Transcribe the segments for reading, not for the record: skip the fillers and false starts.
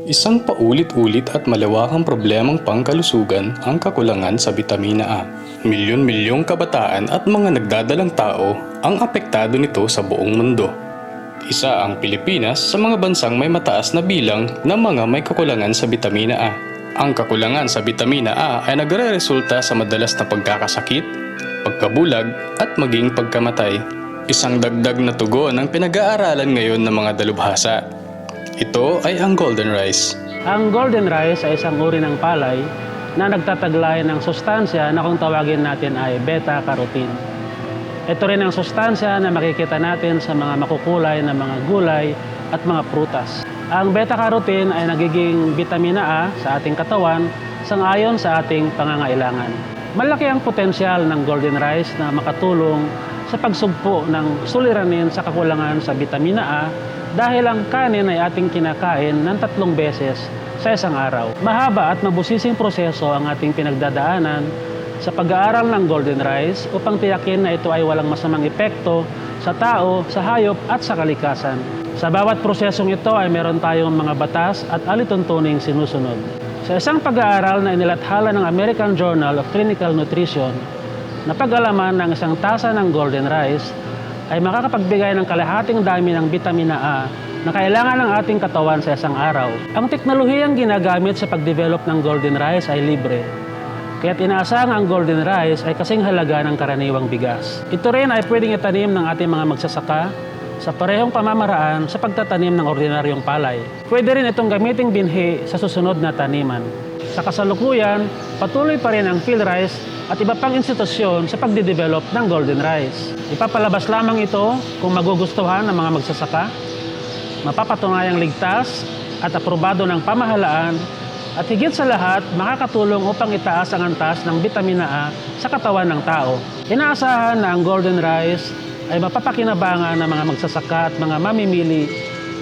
Isang paulit-ulit at malawakang problemang pangkalusugan ang kakulangan sa bitamina A. Milyon-milyong kabataan at mga nagdadalang tao ang apektado nito sa buong mundo. Isa ang Pilipinas sa mga bansang may mataas na bilang ng mga may kakulangan sa bitamina A. Ang kakulangan sa bitamina A ay nagre-resulta sa madalas na pagkakasakit, pagkabulag at maging pagkamatay. Isang dagdag na tugon ang pinag-aaralan ngayon ng mga dalubhasa. Ito ay ang golden rice. Ang golden rice ay isang uri ng palay na nagtataglay ng sustansya na kung tawagin natin ay beta-carotene. Ito rin ang sustansya na makikita natin sa mga makukulay na mga gulay at mga prutas. Ang beta-carotene ay nagiging bitamina A sa ating katawan sang-ayon sa ating pangangailangan. Malaki ang potensyal ng golden rice na makatulong sa pagsugpo ng suliranin sa kakulangan sa bitamina A dahil ang kanin ay ating kinakain ng 3 beses sa isang araw. Mahaba at mabusising proseso ang ating pinagdadaanan sa pag-aaral ng golden rice upang tiyakin na ito ay walang masamang epekto sa tao, sa hayop at sa kalikasan. Sa bawat prosesong ito ay meron tayong mga batas at alituntuning sinusunod. Sa isang pag-aaral na inilathala ng American Journal of Clinical Nutrition, napag-alaman ng isang tasa ng golden rice ay makakapagbigay ng kalahating dami ng bitamina A na kailangan ng ating katawan sa isang araw. Ang teknolohiyang ginagamit sa pag-develop ng golden rice ay libre. Kaya't inaasahang ang golden rice ay kasing halaga ng karaniwang bigas. Ito rin ay pwedeng itanim ng ating mga magsasaka sa parehong pamamaraan sa pagtatanim ng ordinaryong palay. Pwede rin itong gamiting binhi sa susunod na taniman. Sa kasalukuyan, patuloy pa rin ang PhilRice at iba pang institusyon sa pagdidevelop ng golden rice. Ipapalabas lamang ito kung magugustuhan ng mga magsasaka, mapapatunayang ligtas at aprobado ng pamahalaan at higit sa lahat makakatulong upang itaas ang antas ng bitamina A sa katawan ng tao. Inaasahan na ang golden rice ay mapapakinabangan ng mga magsasaka at mga mamimili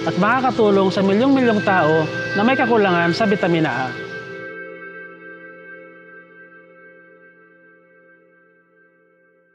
at makakatulong sa milyong-milyong tao na may kakulangan sa bitamina A.